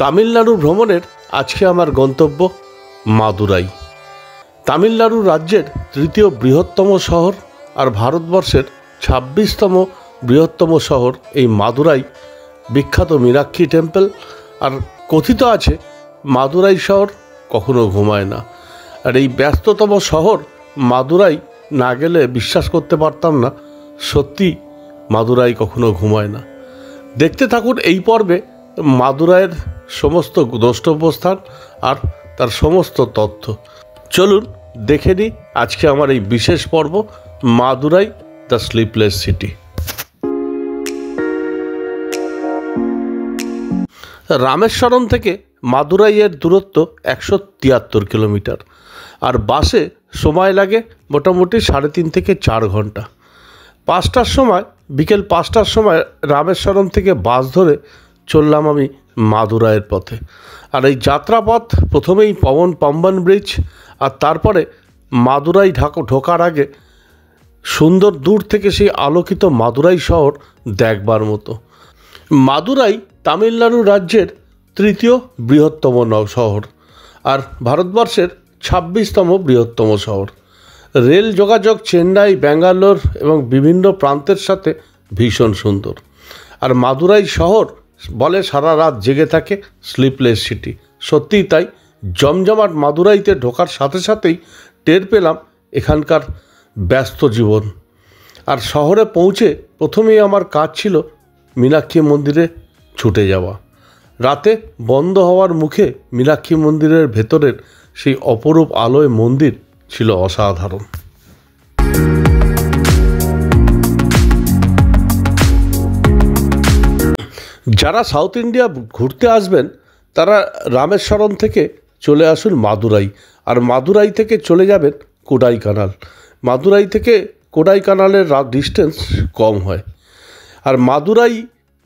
তামিলনাড়ু ভ্রমণের আজকে আমার গন্তব্য মাদুরাই। তামিলনাড়ু রাজ্যের তৃতীয় বৃহত্তম শহর আর ভারতবর্ষের 26তম বৃহত্তম শহর এই মাদুরাই। বিখ্যাত মীনাক্ষী টেম্পল। আর কথিত আছে মাদুরাই শহর কখনো ঘুমায় না। আর এই ব্যস্ততম শহর মাদুরাই না গেলে বিশ্বাস করতে পারতাম না, সত্যি মাদুরাই কখনো ঘুমায় না। দেখতে থাকুন এই পর্বে মাদুরাইয়ের সমস্ত দ্রষ্টব্যস্থান আর তার সমস্ত তথ্য। চলুন দেখে নিই আজকে আমার এই বিশেষ পর্ব Madurai the sleepless city. Rameswaram থেকে মাদুরাইয়ের দূরত্ব 173 কিলোমিটার। আর বাসে সময় লাগে মোটামুটি 3.5 থেকে 4 ঘন্টা। 5টার সময়, বিকেল 5টার সময় রামেশ্বরম থেকে বাস ধরে চললাম আমি মাদুরাইয়ের পথে। আর এই যাত্রাপথ প্রথমেই পাম্বান ব্রিজ, আর তারপরে মাদুরাই ঢোকার আগে সুন্দর দূর থেকে সেই আলোকিত মাদুরাই শহর দেখবার মতো। মাদুরাই তামিলনাড়ু রাজ্যের তৃতীয় বৃহত্তম শহর আর ভারতবর্ষের 26তম বৃহত্তম শহর। রেল যোগাযোগ চেন্নাই, ব্যাঙ্গালোর এবং বিভিন্ন প্রান্তের সাথে ভীষণ সুন্দর। আর মাদুরাই শহর বলে সারা রাত জেগে থাকে, স্লিপলেস সিটি। সত্যিই তাই। জমজমাট মাদুরাইতে ঢোকার সাথে সাথেই টের পেলাম এখানকার ব্যস্ত জীবন। আর শহরে পৌঁছে প্রথমেই আমার কাজ ছিল মীনাক্ষী মন্দিরে ছুটে যাওয়া। রাতে বন্ধ হওয়ার মুখে মীনাক্ষী মন্দিরের ভেতরের সেই অপরূপ আলোয় মন্দির ছিল অসাধারণ। যারা সাউথ ইন্ডিয়া ঘুরতে আসবেন তারা রামেশ্বরম থেকে চলে আসুন মাদুরাই। আর মাদুরাই থেকে চলে যাবেন কোডাইকানাল। মাদুরাই থেকে কোডাইকানালের ডিস্টেন্স কম হয়। আর মাদুরাই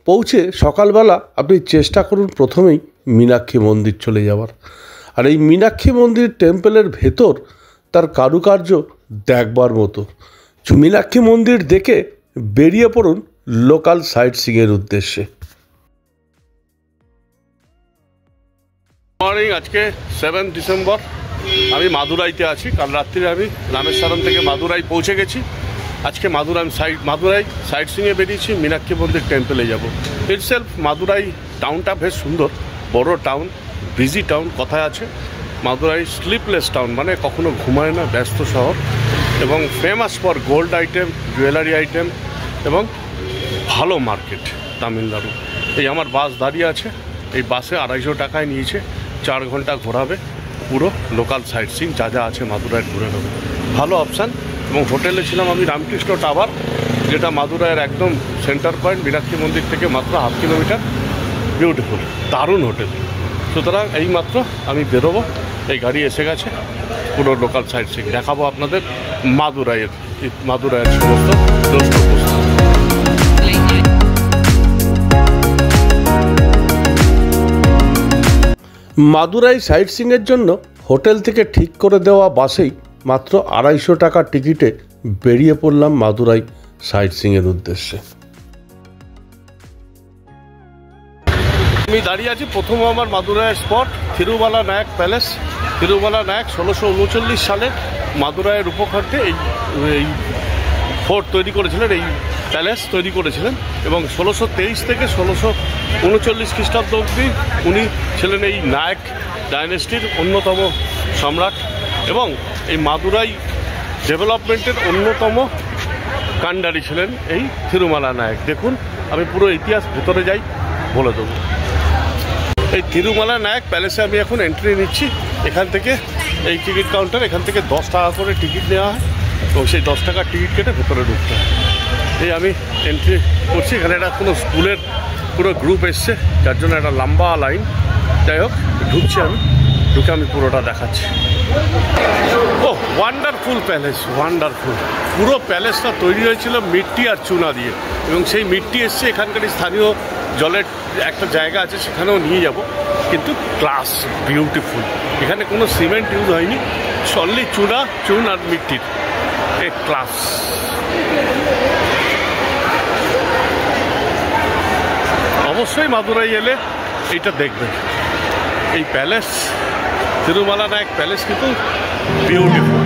পৌঁছে সকালবেলা আপনি চেষ্টা করুন প্রথমেই মীনাক্ষী মন্দির চলে যাওয়ার। আর এই মীনাক্ষী মন্দির টেম্পলের ভেতর তার কারুকার্য দেখবার মতো। মীনাক্ষী মন্দির দেখে বেরিয়ে পড়ুন লোকাল সাইট সিইংয়ের উদ্দেশ্যে। মর্নিং, আজকে 7 ডিসেম্বর। আমি মাদুরাইতে আছি। কাল রাত্রিরে আমি রামেশ্বরম থেকে মাদুরাই পৌঁছে গেছি। আজকে মাদুরাই সাইট সিইংয়ে বেরিয়েছি, মীনাক্ষী মন্দির টেম্পলে যাব। ইটসেলফ মাদুরাই টাউনটা বেশ সুন্দর, বড় টাউন, বিজি টাউন। কথায় আছে মাদুরাই স্লিপলেস টাউন, মানে কখনো ঘুমায় না, ব্যস্ত শহর এবং famous for gold item, jewellery item এবং ভালো মার্কেট তামিলনাড়ু। এই আমার বাস দাঁড়িয়ে আছে। এই বাসে 250 টাকায় নিয়েছে, 4 ঘন্টা ঘোরাবে। পুরো লোকাল সাইট সিইং যা যা আছে মাদুরাইয়ের ঘুরে নেবে, ভালো অপশান। এবং হোটেলে ছিলাম আমি রামকৃষ্ণ টাওয়ার, যেটা মাদুরাইয়ের একদম সেন্টার পয়েন্ট, মীনাক্ষী মন্দির থেকে মাত্র 1/2 কিলোমিটার। বিউটিফুল, দারুণ হোটেল। সুতরাং এইমাত্র আমি বেরোবো, এই গাড়ি এসে গেছে। পুরো লোকাল সাইট সিইং দেখাবো আপনাদের মাদুরাইয়ের সমস্ত দ্রষ্টব্যস্থান। মাদুরাই সাইট সিইংয়ের জন্য হোটেল থেকে ঠিক করে দেওয়া বাসেই মাত্র 250 টাকার টিকিটে বেরিয়ে পড়লাম মাদুরাই সাইট সিইংয়ের উদ্দেশ্যে। আমি দাঁড়িয়ে আছি প্রথম আমার মাদুরাইয়ের স্পট থিরুমালা নায়ক প্যালেস। থিরুমালা নায়ক 1639 সালে মাদুরাইয়ের উপকণ্ঠে এই ফোর্ট তৈরি করেছিলেন, এই প্যালেস তৈরি করেছিলেন। এবং 1623 থেকে 1639 খ্রিস্টাব্দ অবধি উনি ছিলেন এই নায়ক ডাইনেস্টির অন্যতম সম্রাট এবং এই মাদুরাই ডেভেলপমেন্টের অন্যতম কাণ্ডারি ছিলেন এই থিরুমালা নায়ক। দেখুন, আমি পুরো ইতিহাস ভেতরে যাই, বলে দেবো। এই থিরুমালা নায়ক প্যালেসে আমি এখন এন্ট্রি নিচ্ছি। এখান থেকে এই টিকিট কাউন্টার, এখান থেকে 10 টাকা করে টিকিট নেওয়া হয় এবং সেই 10 টাকার টিকিট কেটে ভেতরে ঢুকতে হয়। এই আমি এন্ট্রি করছি। এখানে একটা কোনো স্কুলের পুরো গ্রুপ এসছে, যার জন্য একটা লম্বা লাইন। যাই হোক, ঢুকছি আমি। ঢুকে আমি পুরোটা দেখাচ্ছি। ও ওয়ান্ডারফুল প্যালেস, ওয়ান্ডারফুল। পুরো প্যালেসটা তৈরি হয়েছিল মিট্টি আর চুনা দিয়ে এবং সেই মিট্টি এসছে এখানকার স্থানীয় জলের একটা জায়গা আছে, সেখানেও নিয়ে যাব। কিন্তু ক্লাস, বিউটিফুল। এখানে কোনো সিমেন্ট ইউজ হয়নি, সনলি চুন আর মিট্টির ক্লাস। অবশ্যই মাদুরাই এলে এইটা দেখবেন। এই প্যালেস তিরুমালা নায়ক প্যালেস কিন্তু বিউটিফুল।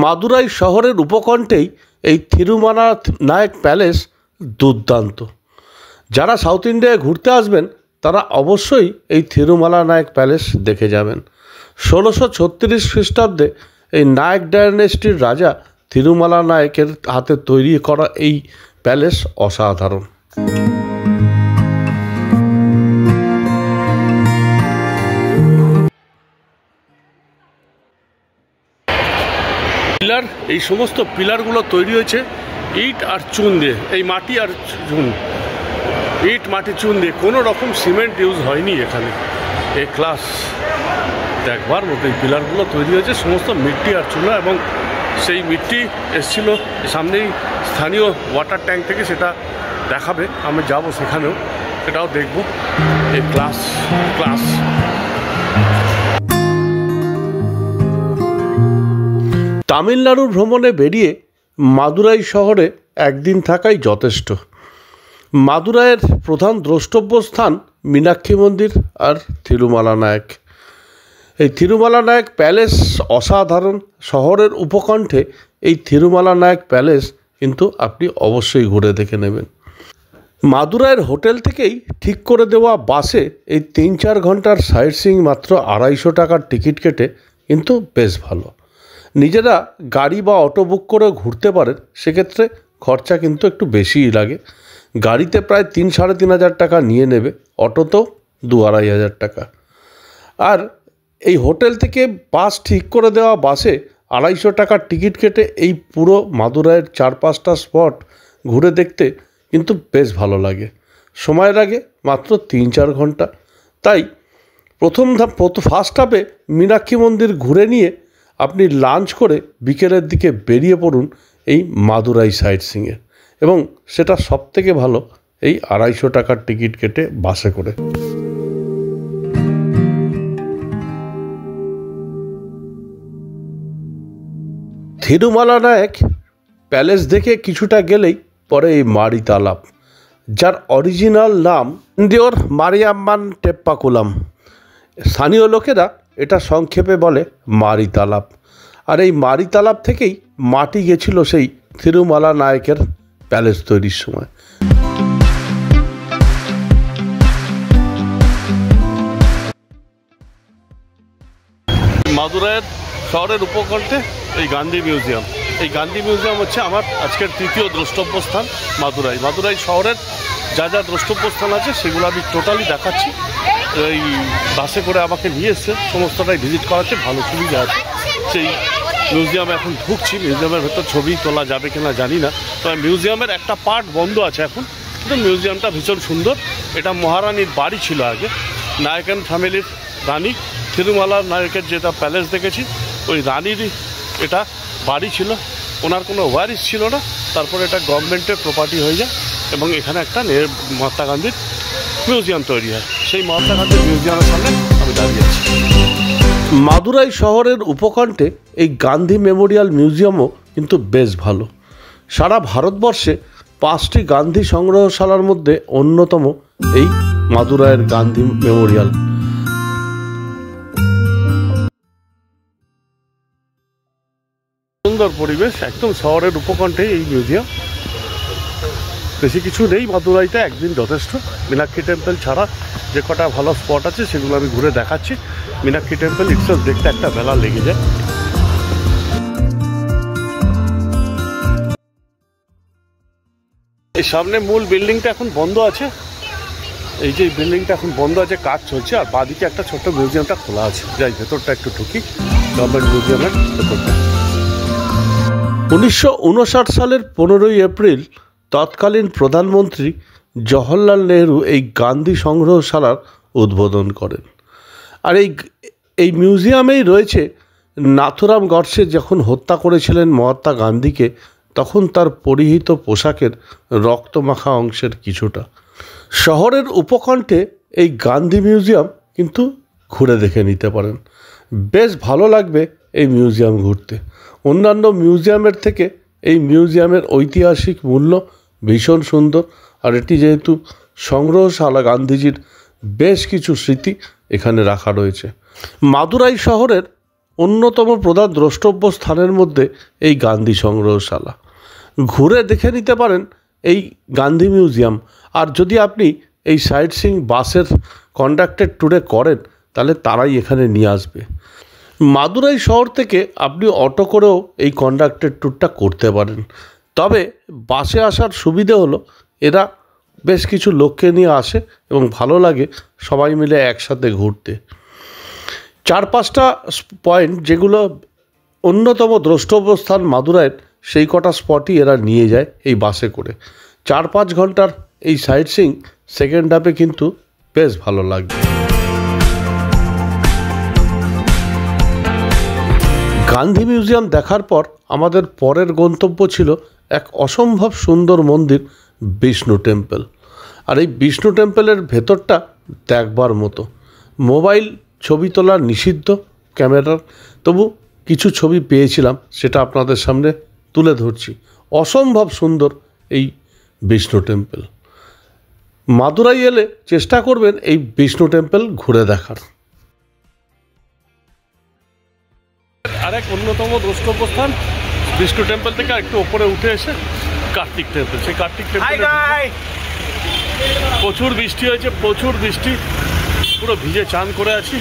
মাদুরাই শহরের উপকণ্ঠেই এই তিরুমালা নায়ক প্যালেস দুর্দান্ত। যারা সাউথ ইন্ডিয়ায় ঘুরতে আসবেন তারা অবশ্যই এই তিরুমালা নায়ক প্যালেস দেখে যাবেন। 1636 খ্রিস্টাব্দে এই নায়ক ডায়নেস্টির রাজা তিরুমালা নায়কের হাতে তৈরি করা এই প্যালেস অসাধারণ। পিলার, এই সমস্ত পিলারগুলো তৈরি হয়েছে ইট আর চুন দিয়ে, এই মাটি আর চুন, ইট মাটি চুন দিয়ে, কোনো রকম সিমেন্ট ইউজ হয়নি এখানে। এ ক্লাস দেখবার মতো এই পিলারগুলো তৈরি হয়েছে সমস্ত মিট্টি আর চুনা, এবং সেই মিট্টি এসেছিল সামনেই স্থানীয় ওয়াটার ট্যাঙ্ক থেকে, সেটা দেখাবে, আমি যাব সেখানেও, সেটাও দেখব। এই ক্লাস ক্লাস তামিলনাড়ু ভ্রমণে বেরিয়ে মাদুরাই শহরে একদিন থাকাই যথেষ্ট। মাদুরাইয়ের প্রধান দ্রষ্টব্য স্থান মীনাক্ষী মন্দির আর তিরুমালা নায়ক। এই তিরুমালা নায়ক প্যালেস অসাধারণ। শহরের উপকণ্ঠে এই তিরুমালা নায়ক প্যালেস কিন্তু আপনি অবশ্যই ঘুরে দেখে নেবেন। মাদুরাইয়ের হোটেল থেকেই ঠিক করে দেওয়া বাসে এই 3-4 ঘন্টার সাইট সিইং মাত্র 250 টাকার টিকিট কেটে কিন্তু বেশ ভালো। নিজেরা গাড়ি বা অটো বুক করে ঘুরতে পারেন, সেক্ষেত্রে খরচা কিন্তু একটু বেশিই লাগে। গাড়িতে প্রায় 3-3.5 হাজার টাকা নিয়ে নেবে, অটোতেও 2-2.5 হাজার টাকা। আর এই হোটেল থেকে বাস ঠিক করে দেওয়া বাসে 250 টাকার টিকিট কেটে এই পুরো মাদুরাইয়ের 4-5টা স্পট ঘুরে দেখতে কিন্তু বেশ ভালো লাগে। সময় লাগে মাত্র 3-4 ঘন্টা। তাই ফার্স্ট হাফে মীনাক্ষী মন্দির ঘুরে নিয়ে আপনি লাঞ্চ করে বিকেলের দিকে বেরিয়ে পড়ুন এই মাদুরাই সাইট সিইংয়ে, এবং সেটা সবথেকে ভালো এই 250 টাকার টিকিট কেটে বাসে করে। তিরুমালা নায়ক প্যালেস দেখে কিছুটা গেলেই পরে এই মারি তালাব, যার অরিজিনাল নাম ইন্দিওর মারিয়াম্মান টেপ্পাকুলাম। স্থানীয় লোকেরা এটা সংক্ষেপে বলে মারি তালাব। আর এই মারি তালাব থেকেই মাটি গেছিল সেই তিরুমালা নায়কের প্যালেস তৈরির সময়। মাদুরাইয়ের শহরের উপকণ্ঠে এই গান্ধী মিউজিয়াম। এই গান্ধী মিউজিয়াম হচ্ছে আমার আজকের তৃতীয় দ্রষ্টব্য স্থান মাদুরাই। মাদুরাই শহরের যা যা দ্রষ্টব্য স্থান আছে সেগুলো আমি টোটালি দেখাচ্ছি। এই বাসে করে আমাকে নিয়ে এসছে, সমস্তটাই ভিজিট করাচ্ছে, ভালো সুবিধা আছে। সেই মিউজিয়ামে এখন ঢুকছি। মিউজিয়ামের ভেতর ছবি তোলা যাবে কিনা জানি না, তবে মিউজিয়ামের একটা পার্ট বন্ধ আছে এখন, কিন্তু মিউজিয়ামটা ভীষণ সুন্দর। এটা মহারানীর বাড়ি ছিল আগে, নায়কন ফ্যামিলির রানী। তিরুমালা নায়কের যেটা প্যালেস দেখেছি ওই রানীরই এটা বাড়ি ছিল, ওনার কোনো ওয়ারিস ছিল না। তারপরে এটা গভর্নমেন্টের প্রপার্টি হয়ে যায় এবং এখানে একটা মহাত্মা গান্ধীর মিউজিয়াম তৈরি হয়। সেই মহাত্মা গান্ধীর মিউজিয়ামের সামনে আমি দাঁড়িয়ে আছি। মাদুরাই শহরের উপকণ্ঠে এই গান্ধী মেমোরিয়াল মিউজিয়ামও কিন্তু বেশ ভালো। সারা ভারতবর্ষে 5টি গান্ধী সংগ্রহশালার মধ্যে অন্যতম এই মাদুরাইয়ের গান্ধী মেমোরিয়াল। সুন্দর পরিবেশ, একদম শহরের উপকণ্ঠে এই মিউজিয়াম। বেশি কিছু নেই মাদুরাইতে, একদিন যথেষ্ট। মীনাক্ষী টেম্পল ছাড়া যে কটা ভালো স্পট আছে সেগুলো আমি ঘুরে দেখাচ্ছি। মীনাক্ষী টেম্পল ইটসেলফ দেখতে একটা বেলা লেগে যায়। এই সামনে মূল বিল্ডিংটা এখন বন্ধ আছে, এই যে বিল্ডিংটা এখন বন্ধ আছে, কাজ চলছে। আর বাদিকে একটা ছোট্ট মিউজিয়ামটা খোলা আছে। যাই ভেতরটা একটু ঢুকি, গভর্নমেন্ট মিউজিয়ামের ভেতরটা। 1959 সালের 15ই এপ্রিল তৎকালীন প্রধানমন্ত্রী জওহরলাল নেহরু এই গান্ধী সংগ্রহশালার উদ্বোধন করেন। আর এই মিউজিয়ামেই রয়েছে নাথুরাম গডসে যখন হত্যা করেছিলেন মহাত্মা গান্ধীকে, তখন তার পরিহিত পোশাকের রক্তমাখা অংশের কিছুটা। শহরের উপকণ্ঠে এই গান্ধী মিউজিয়াম কিন্তু ঘুরে দেখে নিতে পারেন, বেশ ভালো লাগবে এই মিউজিয়াম ঘুরতে। অন্যান্য মিউজিয়ামের থেকে এই মিউজিয়ামের ঐতিহাসিক মূল্য ভীষণ সুন্দর। আর এটি যেহেতু সংগ্রহশালা, গান্ধীজির বেশ কিছু স্মৃতি এখানে রাখা রয়েছে। মাদুরাই শহরের অন্যতম প্রধান দ্রষ্টব্য স্থানের মধ্যে এই গান্ধী সংগ্রহশালা। ঘুরে দেখে নিতে পারেন এই গান্ধী মিউজিয়াম। আর যদি আপনি এই সাইট সিইং বাসের কন্ডাক্টেড ট্যুরে করেন তাহলে তারাই এখানে নিয়ে আসবে। মাদুরাই শহর থেকে আপনি অটো করেও এই কন্ডাক্টেড ট্যুরটা করতে পারেন। তবে বাসে আসার সুবিধে হলো এরা বেশ কিছু লোককে নিয়ে আসে এবং ভালো লাগে সবাই মিলে একসাথে ঘুরতে। 4-5টা পয়েন্ট যেগুলো অন্যতম দ্রষ্টব্য স্থান মাদুরাইয়ের, সেই কটা স্পটই এরা নিয়ে যায় এই বাসে করে। 4-5 ঘন্টার এই সাইট সিইং সেকেন্ড হাফে কিন্তু বেশ ভালো লাগবে। গান্ধী মিউজিয়াম দেখার পর আমাদের পরের গন্তব্য ছিল এক অসম্ভব সুন্দর মন্দির, বিষ্ণু টেম্পল। আর এই বিষ্ণু টেম্পলের ভেতরটা দেখবার মতো। মোবাইল ছবি তোলা নিষিদ্ধ ক্যামেরার, তবু কিছু ছবি পেয়েছিলাম, সেটা আপনাদের সামনে তুলে ধরছি। অসম্ভব সুন্দর এই বিষ্ণু টেম্পল। মাদুরাই এলে চেষ্টা করবেন এই বিষ্ণু টেম্পল ঘুরে দেখার। আরেক অন্যতম দ্রষ্টব্য স্থান বিষ্ণু টেম্পল থেকে একটু ওপরে উঠে এসে কার্তিক টেম্পল। সেই কার্তিক টেম্পল প্রচুর বৃষ্টি হয়েছে, প্রচুর বৃষ্টি, পুরো ভিজে চান করে আছি।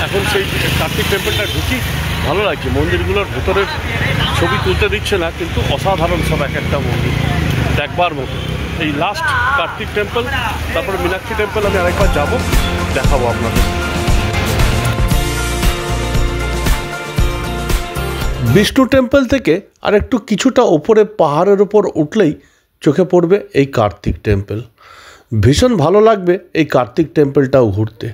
এখন সেই কার্তিক টেম্পলটা ঢুকি, ভালো লাগছে। মন্দিরগুলোর ভেতরের ছবি তুলতে দিচ্ছে না, কিন্তু অসাধারণ সব এক একটা মন্দির, দেখবার মতো। এই লাস্ট কার্তিক টেম্পল, তারপরে মীনাক্ষী টেম্পল আমি আরেকবার যাব, দেখাবো আপনাদের। বিষ্ণু টেম্পল থেকে আর একটু কিছুটা ওপরে পাহাড়ের ওপর উঠলেই চোখে পড়বে এই কার্তিক টেম্পল। ভীষণ ভালো লাগবে এই কার্তিক টেম্পলটাও ঘুরতে।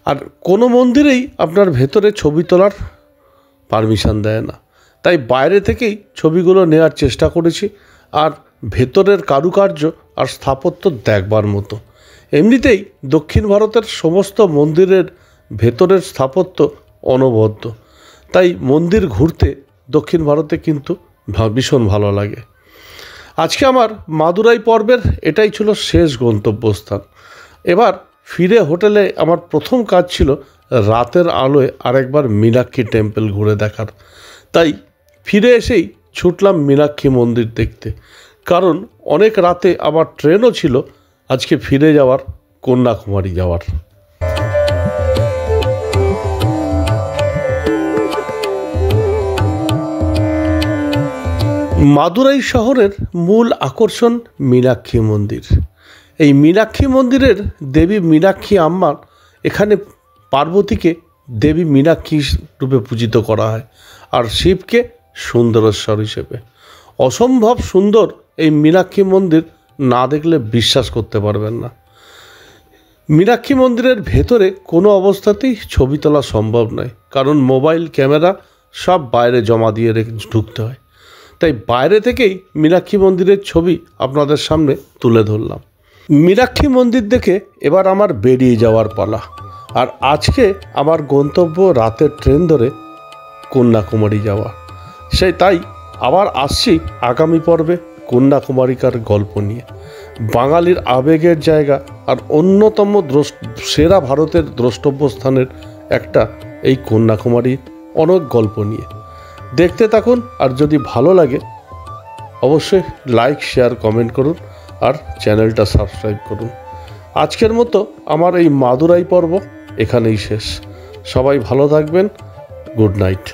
আর কোনো মন্দিরেই আপনার ভেতরে ছবি তোলার পারমিশন দেয় না, তাই বাইরে থেকেই ছবিগুলো নেওয়ার চেষ্টা করেছি। আর ভেতরের কারুকার্য আর স্থাপত্য দেখবার মতো। এমনিতেই দক্ষিণ ভারতের সমস্ত মন্দিরের ভেতরের স্থাপত্য অনবদ্য, তাই মন্দির ঘুরতে দক্ষিণ ভারতে কিন্তু ভীষণ ভালো লাগে। আজকে আমার মাদুরাই পর্বের এটাই ছিল শেষ গন্তব্যস্থান। এবার ফিরে হোটেলে আমার প্রথম কাজ ছিল রাতের আলোয় আরেকবার মীনাক্ষী টেম্পল ঘুরে দেখার। তাই ফিরে এসেই ছুটলাম মীনাক্ষী মন্দির দেখতে, কারণ অনেক রাতে আবার ট্রেনও ছিল আজকে ফিরে যাওয়ার, কন্যাকুমারী যাওয়ার। মাদুরাই শহরের মূল আকর্ষণ মীনাক্ষী মন্দির। এই মীনাক্ষী মন্দিরের দেবী মীনাক্ষী আম্মার, এখানে পার্বতীকে দেবী মীনাক্ষী রূপে পূজিত করা হয়, আর শিবকে সুন্দরেশ্বর হিসেবে। অসম্ভব সুন্দর এই মীনাক্ষী মন্দির, না দেখলে বিশ্বাস করতে পারবেন না। মীনাক্ষী মন্দিরের ভেতরে কোনো অবস্থাতেই ছবি তোলা সম্ভব নয়, কারণ মোবাইল ক্যামেরা সব বাইরে জমা দিয়ে ঢুকতে হয়। তাই বাইরে থেকেই মীনাক্ষী মন্দিরের ছবি আপনাদের সামনে তুলে ধরলাম। মীনাক্ষী মন্দির দেখে এবার আমার বেরিয়ে যাওয়ার পালা। আর আজকে আমার গন্তব্য রাতের ট্রেন ধরে কন্যাকুমারী যাওয়া। তাই আবার আসছি আগামী পর্বে কন্যাকুমারিকার গল্প নিয়ে। বাঙালির আবেগের জায়গা আর অন্যতম সেরা ভারতের দ্রষ্টব্য স্থানের একটা এই কন্যাকুমারীর অনেক গল্প নিয়ে। দেখতে থাকুন, আর যদি ভালো লাগে অবশ্যই লাইক, শেয়ার, কমেন্ট করুন আর চ্যানেলটা সাবস্ক্রাইব করুন। আজকের মতো আমার এই মাদুরাই পর্ব এখানেই শেষ। সবাই ভালো থাকবেন। Good night.